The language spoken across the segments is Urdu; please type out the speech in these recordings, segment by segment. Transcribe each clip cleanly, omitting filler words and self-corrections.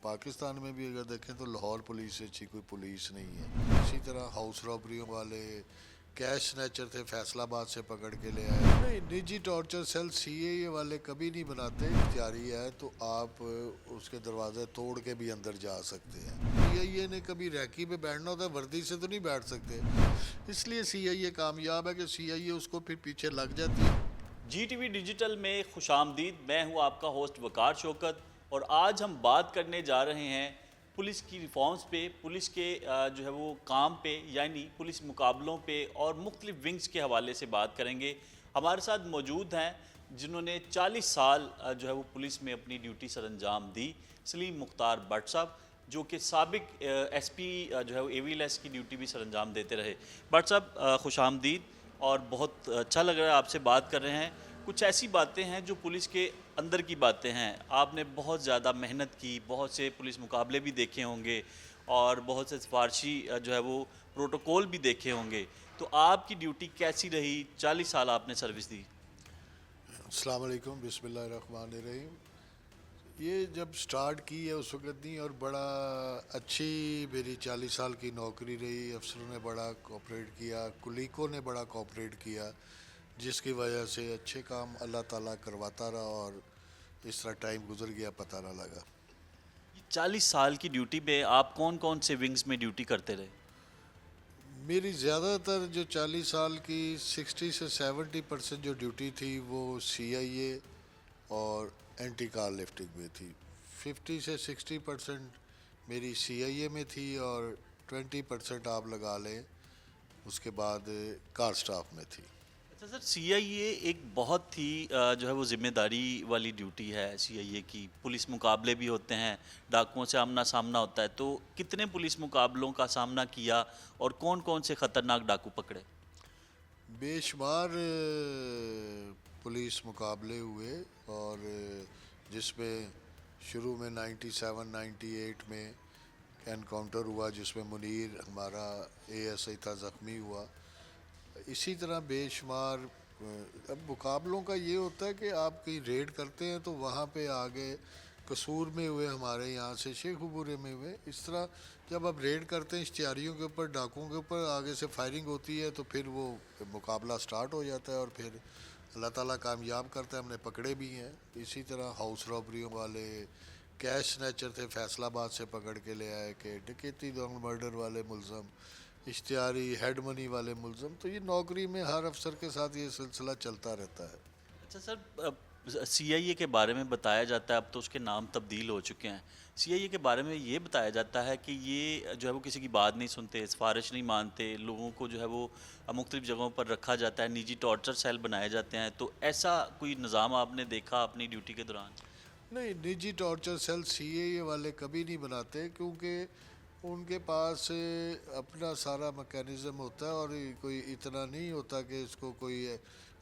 پاکستان میں بھی اگر دیکھیں تو لاہور پولیس سے اچھی کوئی پولیس نہیں ہے. اسی طرح ہاؤس رابریوں والے کیش سنیچر تھے فیصل آباد سے پکڑ کے لے آئے. نہیں, نجی ٹارچر سیل سی اے اے والے کبھی نہیں بناتے. اختیاری ہے تو آپ اس کے دروازے توڑ کے بھی اندر جا سکتے ہیں. سی آئی اے نے کبھی ریکی پہ بیٹھنا ہوتا ہے, وردی سے تو نہیں بیٹھ سکتے. اس لیے سی آئی اے کامیاب ہے کہ سی آئی اے اس کو پھر پیچھے لگ جاتی ہے. جی ٹی وی ڈیجیٹل میں خوش آمدید. میں ہوں آپ کا ہوسٹ وقار شوکت, اور آج ہم بات کرنے جا رہے ہیں پولیس کی ریفارمز پہ, پولیس کے جو ہے وہ کام پہ, یعنی پولیس مقابلوں پہ, اور مختلف ونگز کے حوالے سے بات کریں گے. ہمارے ساتھ موجود ہیں جنہوں نے 40 سال جو ہے وہ پولیس میں اپنی ڈیوٹی سر انجام دی. سلیم مختار بٹ صاحب, جو کہ سابق ایس پی جو ہے وہ اے وی ایل ایس کی ڈیوٹی بھی سر انجام دیتے رہے. بٹ صاحب خوش آمدید, اور بہت اچھا لگ رہا ہے آپ سے بات کر رہے ہیں. کچھ ایسی باتیں ہیں جو پولیس کے اندر کی باتیں ہیں. آپ نے بہت زیادہ محنت کی, بہت سے پولیس مقابلے بھی دیکھے ہوں گے, اور بہت سے سفارشی جو ہے وہ پروٹوکول بھی دیکھے ہوں گے. تو آپ کی ڈیوٹی کیسی رہی؟ 40 سال آپ نے سروس دی. السلام علیکم, بسم اللہ الرحمن الرحیم. یہ جب سٹارٹ کی ہے اس وقت نہیں, اور بڑا اچھی میری 40 سال کی نوکری رہی. افسروں نے بڑا کوآپریٹ کیا, کلیگوں نے بڑا کوآپریٹ کیا, جس کی وجہ سے اچھے کام اللہ تعالیٰ کرواتا رہا, اور اس طرح ٹائم گزر گیا پتہ نہ لگا. 40 سال کی ڈیوٹی پہ آپ کون کون سے ونگز میں ڈیوٹی کرتے رہے؟ میری زیادہ تر جو 40 سال کی 60 سے 70% جو ڈیوٹی تھی وہ سی آئی اے اور اینٹی کار لفٹنگ میں تھی. 50 سے 60% میری سی آئی اے میں تھی, اور 20% آپ لگا لیں اس کے بعد کار سٹاف میں تھی. اچھا سر, سی آئی اے ایک بہت ہی جو ہے وہ ذمہ داری والی ڈیوٹی ہے. سی آئی اے کی پولیس مقابلے بھی ہوتے ہیں, ڈاکوؤں سے آمنا سامنا ہوتا ہے. تو کتنے پولیس مقابلوں کا سامنا کیا, اور کون کون سے خطرناک ڈاکو پکڑے؟ بے شمار پولیس مقابلے ہوئے, اور جس میں شروع میں 97-98 میں انکاؤنٹر ہوا جس میں منیر ہمارا اے ایس آئی تھا زخمی ہوا. اسی طرح بے شمار. اب مقابلوں کا یہ ہوتا ہے کہ آپ کہیں ریڈ کرتے ہیں تو وہاں پہ آگے قصور میں ہوئے, ہمارے یہاں سے شیخ پورے میں ہوئے. اس طرح جب آپ ریڈ کرتے ہیں اشتہاریوں کے اوپر, ڈاکوؤں کے اوپر, آگے سے فائرنگ ہوتی ہے, تو پھر وہ مقابلہ سٹارٹ ہو جاتا ہے, اور پھر اللہ تعالیٰ کامیاب کرتا ہے. ہم نے پکڑے بھی ہیں. اسی طرح ہاؤس رابریوں والے کیش سنیچر تھے فیصل آباد سے پکڑ کے لے آئے, کہ ڈکیتی دونگ مرڈر والے ملزم, اشتہاری ہیڈ منی والے ملزم. تو یہ نوکری میں ہر افسر کے ساتھ یہ سلسلہ چلتا رہتا ہے. اچھا سر, سی آئی اے کے بارے میں بتایا جاتا ہے, اب تو اس کے نام تبدیل ہو چکے ہیں. سی آئی اے کے بارے میں یہ بتایا جاتا ہے کہ یہ جو ہے وہ کسی کی بات نہیں سنتے, سفارش نہیں مانتے, لوگوں کو جو ہے وہ مختلف جگہوں پر رکھا جاتا ہے, نجی ٹارچر سیل بنائے جاتے ہیں. تو ایسا کوئی نظام آپ نے دیکھا اپنی ڈیوٹی کے دوران؟ نہیں, نجی ٹارچر سیل سی اے اے والے کبھی نہیں بناتے, کیونکہ ان کے پاس اپنا سارا میکینزم ہوتا ہے, اور کوئی اتنا نہیں ہوتا کہ اس کو کوئی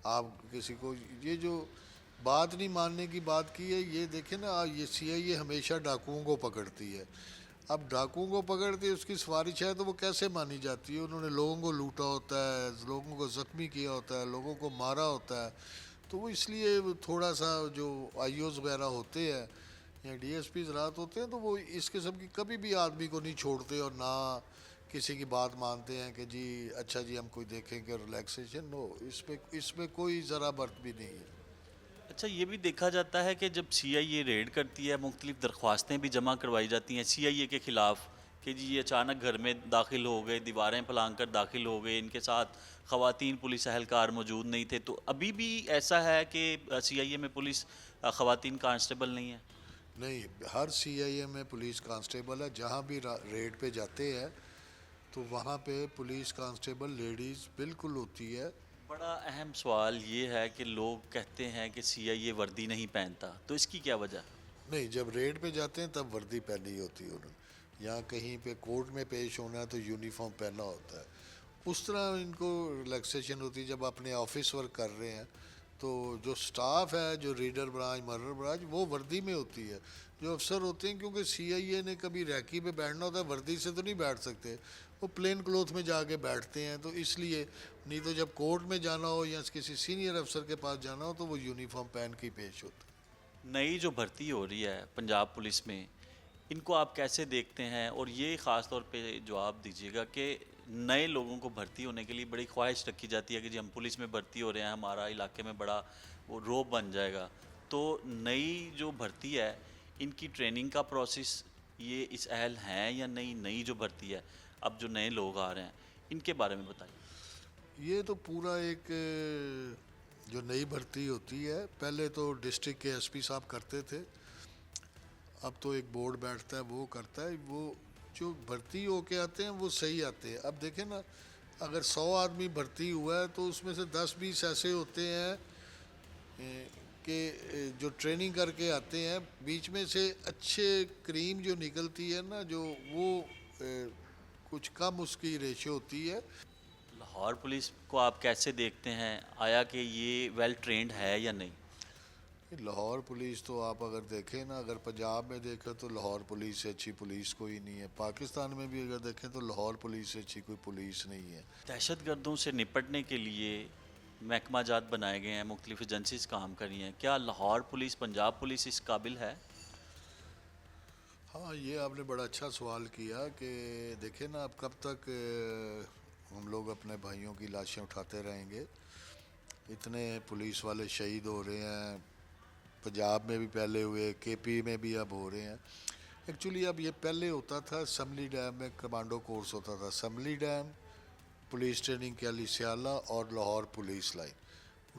آپ کسی کو یہ جو بات نہیں ماننے کی بات کی ہے. یہ دیکھیں نا, یہ سی آئی اے ہمیشہ ڈاکوؤں کو پکڑتی ہے. اب ڈاکوؤں کو پکڑتی ہے, اس کی سفارش ہے تو وہ کیسے مانی جاتی ہے؟ انہوں نے لوگوں کو لوٹا ہوتا ہے, لوگوں کو زخمی کیا ہوتا ہے, لوگوں کو مارا ہوتا ہے. تو وہ اس لیے تھوڑا سا جو آئی اوز وغیرہ ہوتے ہیں یا ڈی ایس پیز رات ہوتے ہیں, تو وہ اس قسم کی کبھی بھی آدمی کو نہیں چھوڑتے, اور نہ کسی کی بات مانتے ہیں کہ جی اچھا جی ہم کوئی دیکھیں گے ریلیکسیشن. نو, اس میں کوئی ذرا برت بھی نہیں ہے. اچھا, یہ بھی دیکھا جاتا ہے کہ جب سی آئی اے ریڈ کرتی ہے, مختلف درخواستیں بھی جمع کروائی جاتی ہیں سی آئی اے کے خلاف, کہ جی یہ اچانک گھر میں داخل ہو گئے, دیواریں پھلانگ کر داخل ہو گئے, ان کے ساتھ خواتین پولیس اہلکار موجود نہیں تھے. تو ابھی بھی ایسا ہے کہ سی آئی اے میں پولیس خواتین کانسٹیبل نہیں ہے؟ نہیں, ہر سی آئی اے میں پولیس کانسٹیبل ہے. جہاں بھی ریڈ پہ جاتے ہیں تو وہاں پہ پولیس کانسٹیبل لیڈیز بالکل ہوتی ہے. بڑا اہم سوال یہ ہے کہ لوگ کہتے ہیں کہ سی آئی اے وردی نہیں پہنتا, تو اس کی کیا وجہ؟ نہیں, جب ریڈ پہ جاتے ہیں تب وردی پہنی ہوتی ہے انہوں نے. یہاں کہیں پہ کورٹ میں پیش ہونا ہے تو یونیفارم پہننا ہوتا ہے. اس طرح ان کو ریلیکسیشن ہوتی ہے جب اپنے آفس ورک کر رہے ہیں. تو جو سٹاف ہے, جو ریڈر برانچ, مرر برانچ, وہ وردی میں ہوتی ہے. جو افسر ہوتے ہیں, کیونکہ سی آئی اے نے کبھی ریکی پہ بیٹھنا ہوتا ہے, وردی سے تو نہیں بیٹھ سکتے, وہ پلین کلوتھ میں جا کے بیٹھتے ہیں. تو اس لیے نہیں تو جب کورٹ میں جانا ہو یا کسی سینئر افسر کے پاس جانا ہو تو وہ یونیفارم پہن کے پیش ہوتا ہے. نئی جو بھرتی ہو رہی ہے پنجاب پولیس میں, ان کو آپ کیسے دیکھتے ہیں؟ اور یہ خاص طور پہ جواب دیجیے گا کہ نئے لوگوں کو بھرتی ہونے کے لیے بڑی خواہش رکھی جاتی ہے کہ جی ہم پولیس میں بھرتی ہو رہے ہیں، ہمارا علاقے میں بڑا وہ روب بن جائے گا. تو نئی جو بھرتی ہے ان کی ٹریننگ کا پروسیس یہ اس اہل ہیں یا نئی جو بھرتی ہے اب جو نئے لوگ آ رہے ہیں ان کے بارے میں بتائیے. یہ تو پورا ایک جو نئی بھرتی ہوتی ہے، پہلے تو ڈسٹرکٹ کے ایس پی صاحب کرتے تھے، اب تو ایک بورڈ بیٹھتا ہے وہ کرتا ہے. وہ جو بھرتی ہو کے آتے ہیں وہ صحیح آتے ہیں. اب دیکھیں نا، اگر 100 آدمی بھرتی ہوا ہے تو اس میں سے 10-20 ایسے ہوتے ہیں کہ جو ٹریننگ کر کے آتے ہیں، بیچ میں سے اچھے کریم جو نکلتی ہے نا، جو وہ کچھ کم اس کی ریشو ہوتی ہے. لاہور پولیس کو آپ کیسے دیکھتے ہیں؟ آیا کہ یہ ویل ٹرینڈ ہے یا نہیں؟ لاہور پولیس تو آپ اگر دیکھیں نا، اگر پنجاب میں دیکھیں تو لاہور پولیس سے اچھی پولیس کوئی نہیں ہے. پاکستان میں بھی اگر دیکھیں تو لاہور پولیس سے اچھی کوئی پولیس نہیں ہے. دہشت گردوں سے نپٹنے کے لیے محکمہ جات بنائے گئے ہیں، مختلف ایجنسیز کام کر رہی ہیں. کیا لاہور پولیس، پنجاب پولیس اس قابل ہے؟ ہاں، یہ آپ نے بڑا اچھا سوال کیا کہ دیکھیں نا، اب کب تک ہم لوگ اپنے بھائیوں کی لاشیں اٹھاتے رہیں گے؟ اتنے پولیس والے شہید ہو رہے ہیں، پنجاب میں بھی پہلے ہوئے، کے پی میں بھی اب ہو رہے ہیں. ایکچولی اب یہ پہلے ہوتا تھا اسمبلی ڈیم میں کمانڈو کورس ہوتا تھا، اسمبلی ڈیم، پولیس ٹریننگ کیلی سیالہ اور لاہور پولیس لائن.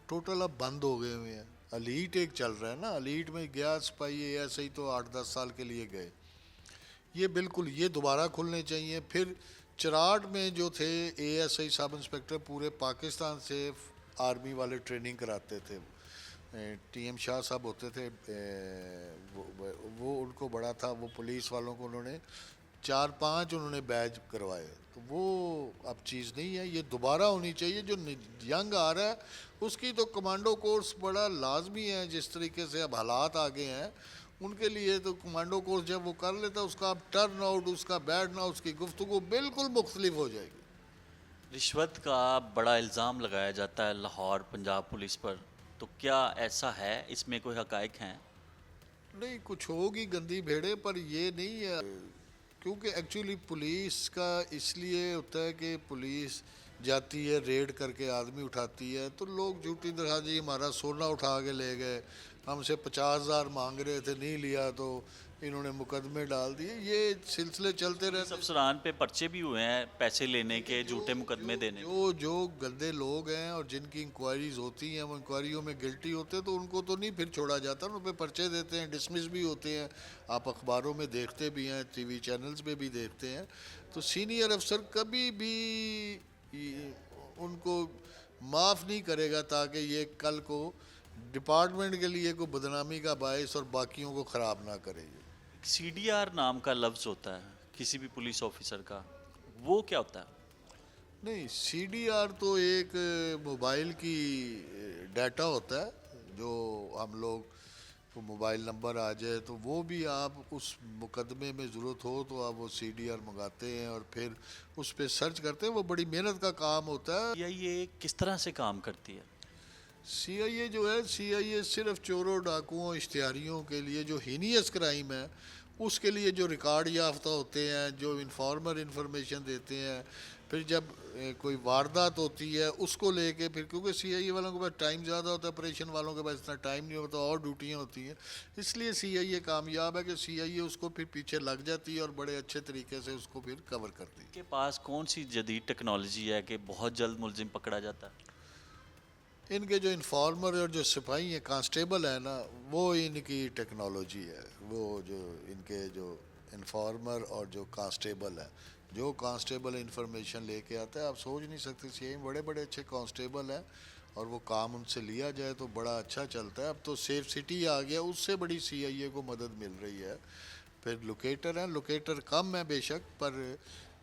ٹوٹل اب بند ہو گئے ہوئے ہیں. الیٹ ایک چل رہا ہے نا، الیٹ میں گیا سپاہی ایسے ہی تو 8-10 سال کے لیے گئے. یہ بالکل یہ دوبارہ کھلنے چاہیے. پھر چراٹ میں جو تھے A S I sub inspector, پورے پاکستان سے آرمی والے ٹریننگ کراتے تھے. ٹی ایم شاہ صاحب ہوتے تھے، وہ ان کو بڑا تھا. وہ پولیس والوں کو انہوں نے 4-5 انہوں نے بیچ کروائے. تو وہ اب چیز نہیں ہے، یہ دوبارہ ہونی چاہیے. جو ینگ آ رہا ہے اس کی تو کمانڈو کورس بڑا لازمی ہے. جس طریقے سے اب حالات آگے ہیں ان کے لیے تو کمانڈو کورس جب وہ کر لیتا اس کا اب ٹرن آؤٹ، اس کا بیٹھنا، اس کی گفتگو بالکل مختلف ہو جائے گی. رشوت کا بڑا الزام لگایا جاتا ہے لاہور پنجاب پولیس پر، تو کیا ایسا ہے؟ اس میں کوئی حقائق ہیں؟ نہیں، کچھ ہوگی گندی بھیڑے، پر یہ نہیں ہے. کیونکہ ایکچولی پولیس کا اس لیے ہوتا ہے کہ پولیس جاتی ہے ریڈ کر کے آدمی اٹھاتی ہے، تو لوگ جھوٹی طرح جی ہمارا سونا اٹھا کے لے گئے، ہم سے 50,000 مانگ رہے تھے نہیں لیا تو انہوں نے مقدمے ڈال دیے. یہ سلسلے چلتے پولیس رہتے. افسران پہ پرچے بھی ہوئے ہیں پیسے لینے کے، جھوٹے مقدمے دینے کے. جو گندے لوگ ہیں اور جن کی انکوائریز ہوتی ہیں وہ انکوائریوں میں گلٹی ہوتے ہیں تو ان کو تو نہیں پھر چھوڑا جاتا، ان پہ پرچے دیتے ہیں، ڈسمس بھی ہوتے ہیں. آپ اخباروں میں دیکھتے بھی ہیں، ٹی وی چینلز پہ بھی دیکھتے ہیں. تو سینئر افسر کبھی بھی ان کو معاف نہیں کرے گا تاکہ یہ کل کو ڈپارٹمنٹ کے لیے کوئی بدنامی کا باعث اور باقیوں کو خراب نہ کرے. سی ڈی آر نام کا لفظ ہوتا ہے کسی بھی پولیس آفیسر کا، وہ کیا ہوتا ہے؟ نہیں، سی ڈی آر تو ایک موبائل کی ڈیٹا ہوتا ہے. جو ہم لوگ کو موبائل نمبر آ جائے تو وہ بھی آپ اس مقدمے میں ضرورت ہو تو آپ وہ سی ڈی آر منگاتے ہیں اور پھر اس پہ سرچ کرتے ہیں. وہ بڑی محنت کا کام ہوتا ہے. یہ کس طرح سے کام کرتی ہے؟ سی آئی اے جو ہے، سی آئی اے صرف چوروں، ڈاکوؤں، اشتہاریوں کے لیے جو ہینیس کرائم ہے اس کے لیے جو ریکارڈ یافتہ ہوتے ہیں، جو انفارمر انفارمیشن دیتے ہیں، پھر جب کوئی واردات ہوتی ہے اس کو لے کے، پھر کیونکہ سی آئی اے والوں کے پاس ٹائم زیادہ ہوتا ہے، آپریشن والوں کے پاس اتنا ٹائم نہیں ہوتا اور ڈیوٹیاں ہوتی ہیں، اس لیے سی آئی اے کامیاب ہے کہ سی آئی اے اس کو پھر پیچھے لگ جاتی ہے اور بڑے اچھے طریقے سے اس کو پھر کور کرتی ہے. کے پاس کون سی جدید ٹیکنالوجی ہے کہ بہت جلد ملزم پکڑا جاتا ہے؟ ان کے جو انفارمر اور جو سپاہی ہیں، کانسٹیبل ہیں نا، وہ ان کی ٹیکنالوجی ہے. وہ جو ان کے جو انفارمر اور جو کانسٹیبل ہیں، جو کانسٹیبل انفارمیشن لے کے آتا ہے، آپ سوچ نہیں سکتے. سی آئی بڑے بڑے اچھے کانسٹیبل ہیں اور وہ کام ان سے لیا جائے تو بڑا اچھا چلتا ہے. اب تو سیف سٹی آ گیا، اس سے بڑی سی آئی اے کو مدد مل رہی ہے. پھر لوکیٹر ہیں، لوکیٹر کم ہیں بے شک، پر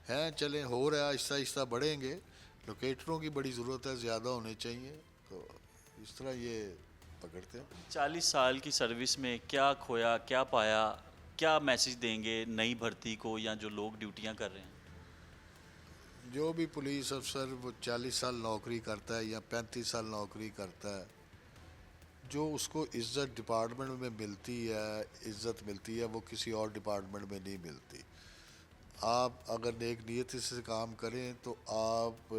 ہیں، چلیں ہو رہا ہے، آہستہ آہستہ بڑھیں گے. لوکیٹروں کی بڑی ضرورت ہے، زیادہ ہونے چاہیے. تو اس طرح یہ پکڑتے ہیں. 40 سال کی سروس میں کیا کھویا، کیا پایا، کیا میسج دیں گے نئی بھرتی کو یا جو لوگ ڈیوٹیاں کر رہے ہیں؟ جو بھی پولیس افسر وہ 40 سال نوکری کرتا ہے یا 35 سال نوکری کرتا ہے، جو اس کو عزت ڈپارٹمنٹ میں ملتی ہے، عزت ملتی ہے، وہ کسی اور ڈپارٹمنٹ میں نہیں ملتی. آپ اگر نیک نیتی سے کام کریں تو آپ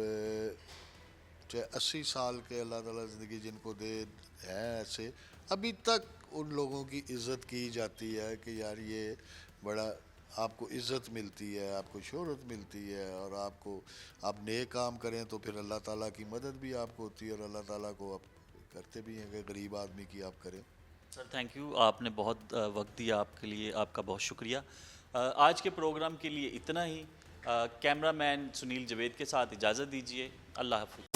چاہے 80 سال کے اللہ تعالیٰ زندگی جن کو دے ہیں ایسے، ابھی تک ان لوگوں کی عزت کی جاتی ہے کہ یار یہ بڑا، آپ کو عزت ملتی ہے، آپ کو شہرت ملتی ہے، اور آپ نیک کام کریں تو پھر اللہ تعالیٰ کی مدد بھی آپ کو ہوتی ہے، اور اللہ تعالیٰ کو آپ کرتے بھی ہیں کہ غریب آدمی کی آپ کریں. سر تھینک یو، آپ نے بہت وقت دیا، آپ کے لیے آپ کا بہت شکریہ. آج کے پروگرام کے لیے اتنا ہی. کیمرہ مین سنیل جوید کے ساتھ اجازت دیجیے. اللہ حافظ.